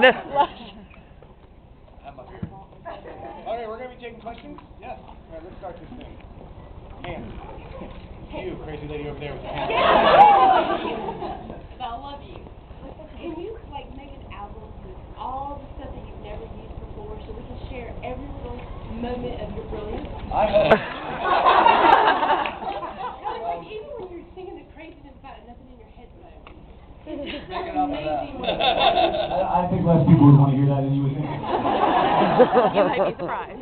I'm up here. Okay, we're going to be taking questions? Yes. All right, let's start this thing. Hands. You, crazy lady over there with the hands. I love you. Can you, like, make an album with all the stuff that you've never used before so we can share every little moment of your brilliance? I hope. Like, even when you're singing the craziness about it, nothing in your head moves. It's Make it up for that. I think less people would want to hear that than you would think. You might be surprised.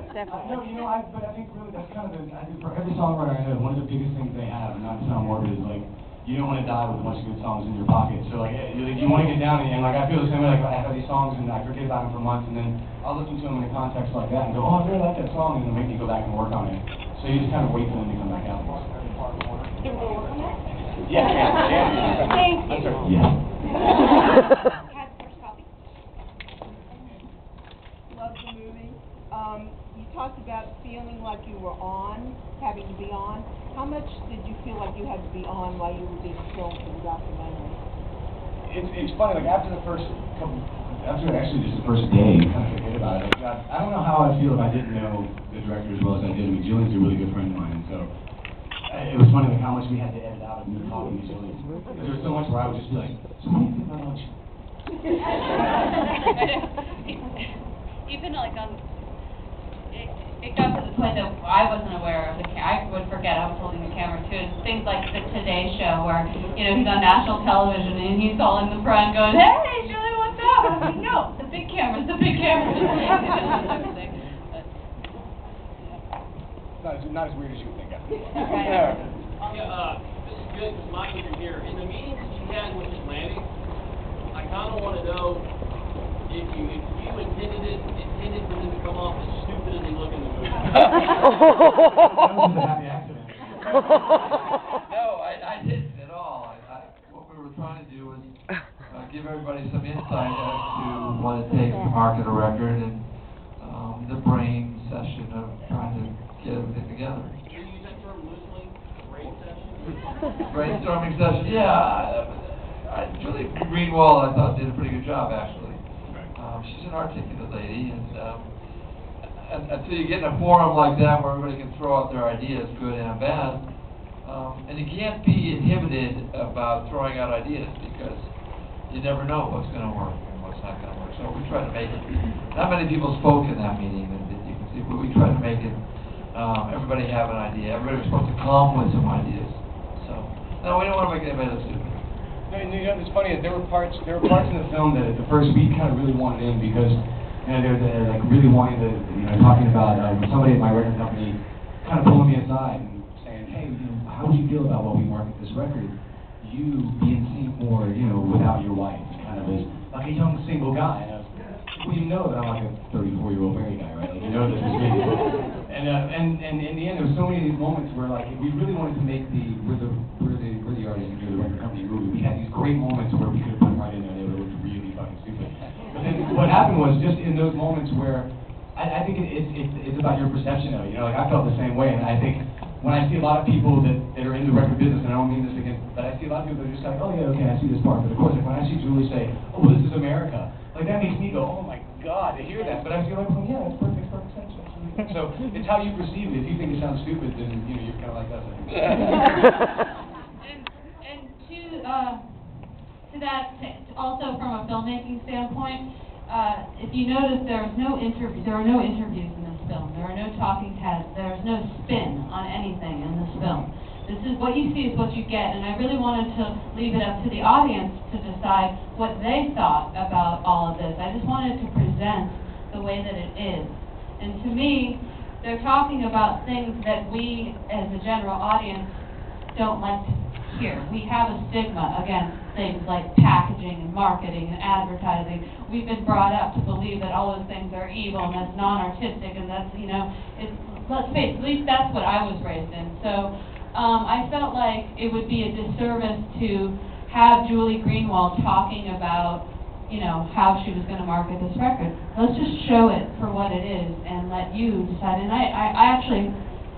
Definitely. No, but I think really that's kind of I think for every songwriter I know, one of the biggest things they have, and not to sound morbid, is like, you don't want to die with a bunch of good songs in your pocket. So like, you want to get down and like, I feel the same way, like I have these songs and I forget about them for months, and then I'll listen to them in a context like that and go, oh, I really like that song, and it'll make me go back and work on it. So you just kind of wait for them to come back out. Can we work on that? Yeah. Thank you. Yeah. Had the first copy. Love the movie. You talked about feeling like you were on, having to be on. How much did you feel like you had to be on while you were being filmed for the documentary? It's funny, like after actually just the first day, you kind of forget about it. Like, I don't know how I'd feel if I didn't know the director as well as I did. I mean, Gillian's a really good friend of mine, and so it was funny like how much we had to edit out of me talking to Gillian. There was so much where I would just be like, so what do you think about audition? Even like it got to the point that I wasn't aware of I would forget I was holding the camera too. It's things like the Today Show where, he's on national television and he's all in the front going, hey, Julie, what's up? I'm like, no, the big camera's the big camera. Not as weird as you would think. Right. This is good because Mike isn't here. In the meetings that you had with Atlantic, I kind of want to know if you intended for them to come off as stupid as they look in the movie. That was a happy accident. No, I didn't at all. What we were trying to do was give everybody some insight as to what it takes to market a record and the brain session of trying to get everything together. Do you use that term loosely? Brain session? Brainstorming session, yeah. Julie Greenwald, I thought, did a pretty good job, actually. She's an articulate lady, and until you get in a forum like that where everybody can throw out their ideas, good and bad, and you can't be inhibited about throwing out ideas because you never know what's going to work and what's not going to work. So we try to make it. Not many people spoke in that meeting, and you can see, but we tried to make it. Everybody have an idea. Everybody was supposed to come with some ideas. So no, we don't want to make anybody look stupid. It's funny. There were parts in the film that the first week kind of really wanted in because they were like really wanting to, talking about somebody at my record company kind of pulling me aside and saying, hey, how would you feel about what we market this record? You being seen more, without your wife, kind of as like a young single guy. And I was, well, you know that I'm like a 34-year-old married guy, right? Like, you know this is me. And in the end, there was so many of these moments where like we really wanted to make we're the artist and you're the record company movie. We had these great moments where we could have put them right in there and they would have looked really fucking stupid. But then what happened was just in those moments where I think it's about your perception of it. Like I felt the same way, and I think when I see a lot of people that are in the record business, and I don't mean this against, but I see a lot of people that are just like, oh yeah, okay, I see this part. But of course, like when I see Julie say, oh, this is America, like that makes me go, oh my God, to hear that. But I feel like, well, yeah, that's perfect sense. So it's how you perceive it. If you think it sounds stupid, then you're kind of like us. I think. And to that, also from a filmmaking standpoint, if you notice, there are no interviews in this film. There are no talking heads. There's no spin on anything in this film. This is what you see is what you get, and I really wanted to leave it up to the audience to decide what they thought about all of this. I just wanted to present the way that it is. And to me, they're talking about things that we, as a general audience, don't like to hear. We have a stigma against things like packaging and marketing and advertising. We've been brought up to believe that all those things are evil and that's non-artistic and that's, let's face it, at least that's what I was raised in. So I felt like it would be a disservice to have Julie Greenwald talking about how she was going to market this record. Let's just show it for what it is and let you decide. And I actually,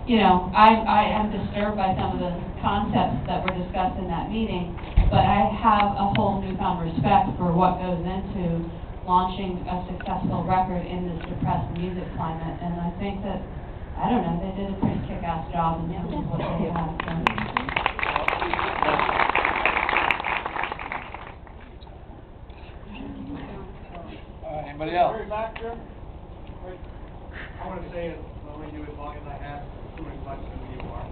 I am disturbed by some of the concepts that were discussed in that meeting, but I have a whole newfound respect for what goes into launching a successful record in this depressed music climate. And I think that, I don't know, they did a pretty kick-ass job in terms of what they have done. Anybody else? Back there. Wait. I want to say it only do as long as I have, too much as you are.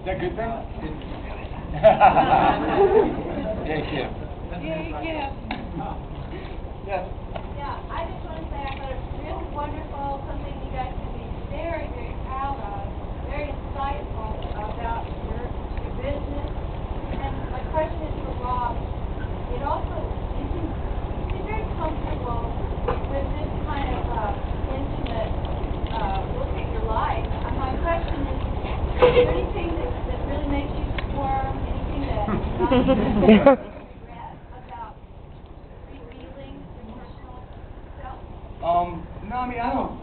Is that a good thing? Yeah, Kim. Yeah. Yes. Yeah, I just want to say I thought it was really wonderful, something you guys can be very, very proud of, very insightful about your business. And my question is for Rob. It also, you seem very comfortable with this kind of intimate look at your life. And my question is there anything that really makes you squirm? Anything that regret about revealing your personal self? No, I mean, I don't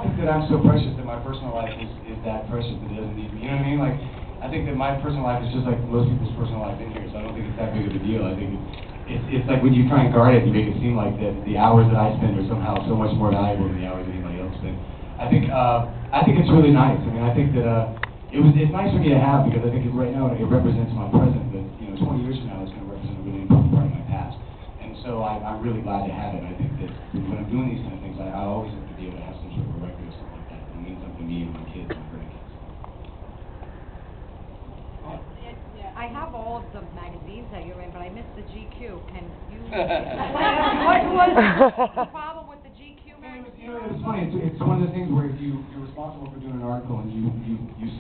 think that I'm so precious that my personal life is that precious that it doesn't need me. You know what I mean? Like, I think that my personal life is just like most people's personal life in here, so I don't think it's that big of a deal. I think it's like when you try and guard it, you make it seem like that the hours that I spend are somehow so much more valuable than the hours that anybody else spends. I think it's really nice. I mean, I think that it's nice for me to have, because I think right now it represents my present, but 20 years from now it's going to represent a really important part of my past. And so I'm really glad to have it. I think that when I'm doing these kind of things, I always have to be able to have some sort of a record or something like that. It means something to me and my kids and my grandkids. I have all of the magazines that you're in, but I missed the GQ. Can you? What was the problem with the GQ magazine? It's funny. It's one of those things where if you're responsible for doing an article and you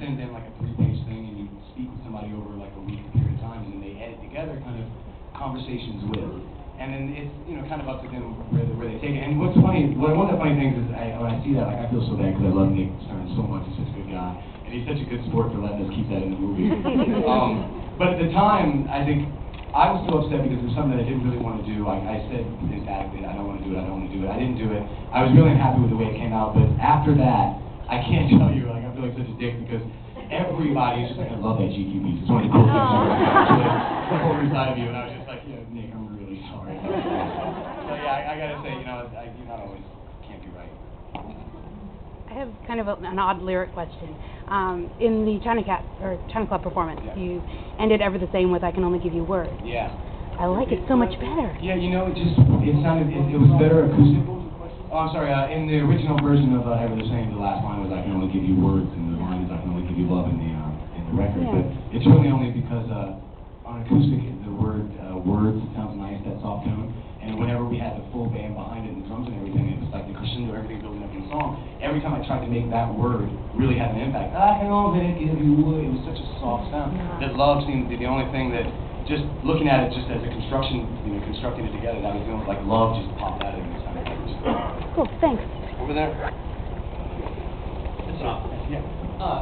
send in like a 3-page thing and you speak with somebody over like a week period of time, and then they edit together kind of conversations with, and then it's kind of up to them where they take it. And what's funny, one of the funny things is when I see that, like, I feel so bad because I love Nick Stern so much. He's such a good guy, and he's such a good sport for letting us keep that in the movie. But at the time, I think I was so upset because it was something that I didn't really want to do. I said emphatically, I don't want to do it, I don't want to do it. I didn't do it. I was really unhappy with the way it came out, but after that, I can't tell you, like, I feel like such a dick because everybody is just like, I love that GQ piece. It's one of the cool things I've ever done. The whole inside of you, and I was just like, yeah, Nick, I'm really sorry. So yeah, I gotta say, you're not always, can't be right. I have kind of an odd lyric question. In the China Club performance, Yeah. you ended ever the same with "I can only give you words." Yeah. I like it so much better. Yeah, it was better acoustic. Oh, I'm sorry, in the original version of Ever the Same, the last line was "I can only give you words," and the line is "I can only give you love" in the record. Yeah. But it's really only because on acoustic, the word words, it sounds nice, that soft tone. And whenever we had the full band behind it, and the drums and everything, it was like the crescendo, everything building up in the song. Every time I tried to make that word really have an impact, I can only give you wood. It was such a soft sound that love seemed to be the only thing that, just looking at it just as a construction, constructing it together, that was the only, like, love just popped out of it. Cool, thanks. Over there. Yeah.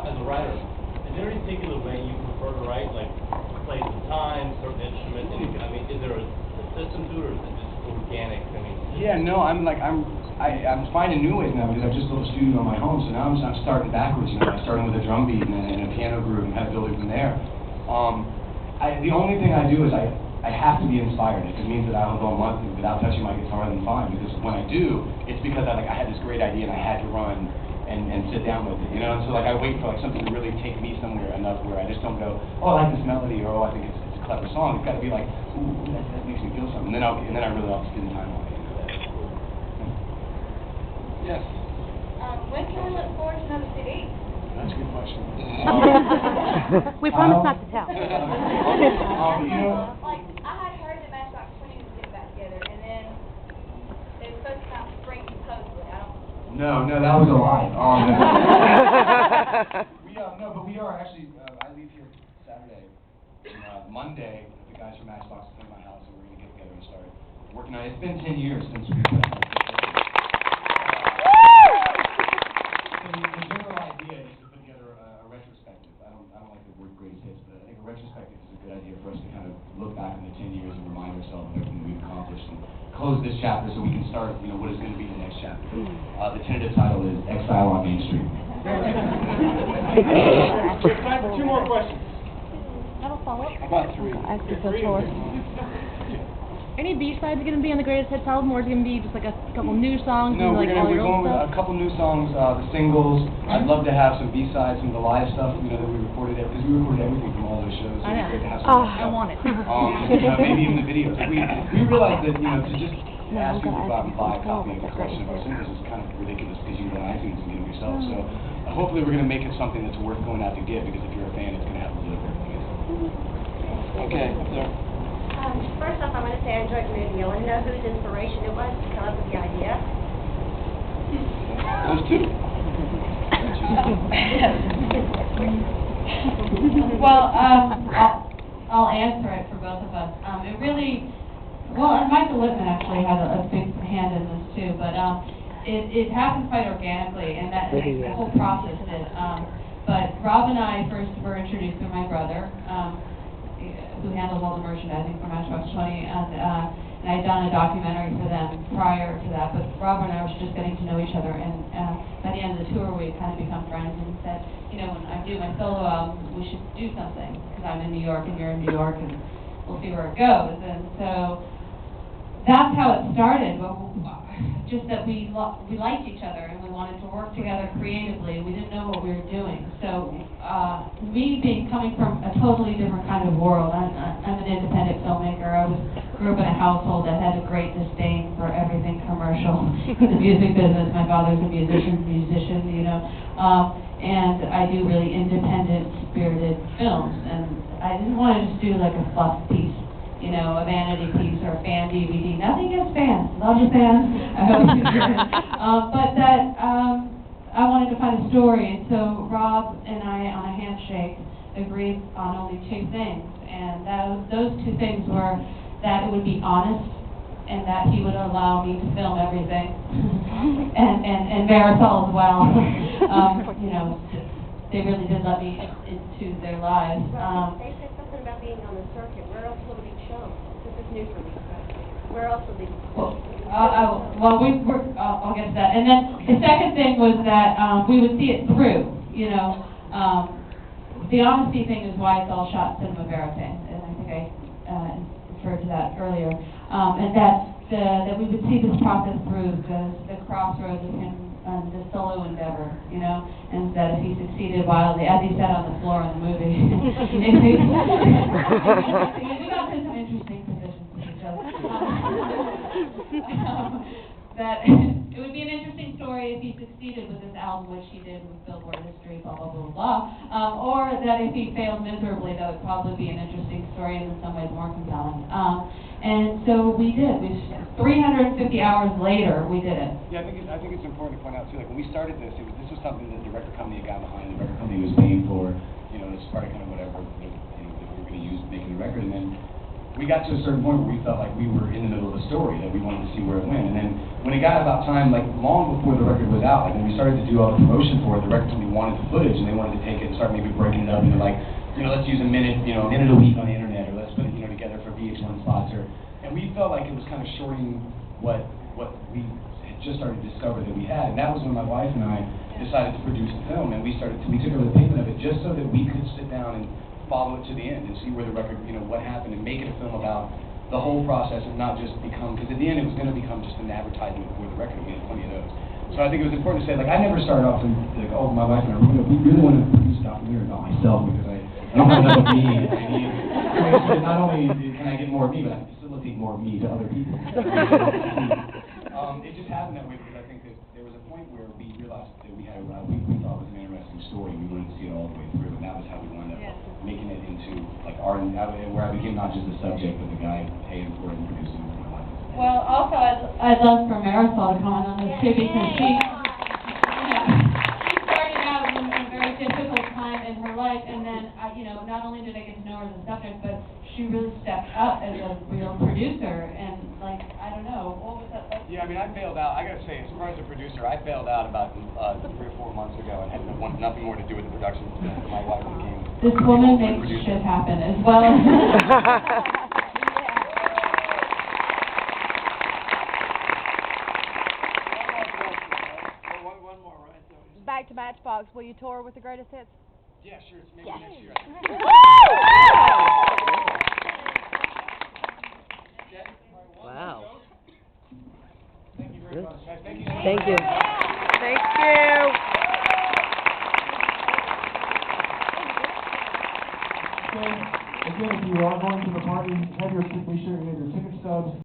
As a writer, is there any particular way you prefer to write, like plays of time, certain instrument? I mean, is there a system to it, or is it just organic? I mean. Yeah, no, I'm finding new ways now because I've just built a studio in my home, so now I'm starting backwards. I'm starting with a drum beat and a piano groove and kind of building from there. The only thing I do is I have to be inspired. If it means that I'll go a month without touching my guitar, then fine. Because when I do, it's because I had this great idea and I had to run and sit down with it, And so I wait for something to really take me somewhere enough where I just don't go, oh, I like this melody, or oh, I think it's a clever song. It's got to be like, ooh, that makes me feel something. And then I really have to spend time on it. Yes. When can we look forward to another CD? That's a good question. We promise not to tell. Like, I had heard that Matchbox 20 was getting back together, and then they were supposed to come out spring supposedly. No, that was a lie. But we are actually, I leave here Saturday. And, Monday, the guys from Matchbox come to my house, and we're going to get together and start working on it. It's been 10 years since we put out the general idea is to put together a retrospective. I don't like the word greatest hits, but I think a retrospective is a good idea for us to kind of look back on the 10 years and remind ourselves of everything we've accomplished and close this chapter so we can start, what is going to be the next chapter. The tentative title is Exile on Main Street. Time for 2 more questions. That'll follow. About 3. I think that's 4. Any B-sides going to be on the Greatest Hits album, or is it going to be just like a couple new songs No, and like all we're your going old with stuff? a couple new songs, the singles. I'd love to have some B-sides, some of the live stuff, that we recorded, because we recorded everything from all those shows. So I it'd be know. great to have some I want it. maybe even the videos. We realized that, to just ask people to go out and buy a copy of the collection of our singles is kind of ridiculous because you can go on iTunes and get them yourself. So hopefully we're going to make it something that's worth going out to get, because if you're a fan, it's going to have a little bit of everything. Okay, so. First off, I want to say I enjoyed the movie. I want to know whose inspiration it was to come up with the idea. Those two. Well, I'll answer it for both of us. It really, and Michael Littman actually had a big hand in this too, but it happened quite organically, and that the whole process did. But Rob and I first were introduced through my brother, who handles all the merchandising for Matchbox 20, and I had done a documentary for them prior to that, but Rob and I were just getting to know each other, and by the end of the tour we had kind of become friends, and said, when I do my solo album, we should do something, because I'm in New York and you're in New York, and we'll see where it goes. And so that's how it started. Just that we liked each other and we wanted to work together creatively. We didn't know what we were doing. So me coming from a totally different kind of world, I'm an independent filmmaker. I grew up in a household that had a great disdain for everything commercial in the music business. My father's a musician, and I do really independent, spirited films. And I didn't want to just do like a fluff piece, a vanity piece or a fan DVD. Nothing against fans. Love your fans. I hope you do. But that I wanted to find a story, and so Rob and I, on a handshake, agreed on only two things, and those two things were that it would be honest, and that he would allow me to film everything, and Marisol as well. They really did let me into their lives. They said something about being on the circuit. Where else will it be shown? This is new for me. Where else will it be shown? I'll get to that. And then the second thing was that we would see it through. The honesty thing is why it's all shot cinema verite, and I think I referred to that earlier. And that we would see this process through the crossroads of him and the solo endeavor, and that if he succeeded wildly, as he said on the floor in the movie, we got into some interesting positions with each other. That it would be an interesting story if he succeeded with this album, which he did with Billboard history, blah, blah, blah, blah, or that if he failed miserably, that would probably be an interesting story and in some ways more compelling. And so we did. 350 hours later, we did it. Yeah, I think it's important to point out too. Like when we started this, this was something that the record company had got behind. The record company was paying for, as part of kind of whatever that we were going to use making the record. And then we got to a certain point where we felt like we were in the middle of a story, that we wanted to see where it went. And then when it got about time, like long before the record was out, like when we started to do all the promotion for it, the record company wanted the footage and they wanted to take it and start maybe breaking it up into like, let's use a minute a week on the internet, or let's put it together for VH1 spots, and we felt like it was kind of shorting what we had just started to discover that we had. And that was when my wife and I decided to produce the film, and we took over the payment of it just so that we could sit down and follow it to the end and see where the record, what happened, and make it a film about the whole process and not just become, because at the end it was going to become just an advertisement for the record. We had plenty of those. So I think it was important to say, like, I never started off like, my wife and I, we really want to produce a documentary about myself because I don't have enough of me. So not only can I get more of me, but I can facilitate more of me to other people. It just happened that way because I think that there was a point where we realized that we had we thought it was an interesting story. We wanted to see it all the way through, and that was how we wound up making it into like where I became not just the subject, but the guy paying for it and producing it. Well, also I'd love for Marisol to comment on this too, because she started out in a very difficult time in her life, and then not only did I get to know her as a subject, but she really stepped up as a real producer, and like, I don't know, what was that like? Yeah, I mean, I bailed out. I gotta say, as far as a producer, I bailed out about 3 or 4 months ago and had nothing more to do with the production. My wife became. This woman makes shit happen as well as. Back to Matchbox, will you tour with the Greatest Hits? Yeah, sure. It's maybe next year. Woo! very much. Guys, thank you. Thank you. Thank you. Again, if you are going to the party, have your, make sure you have your ticket stubs.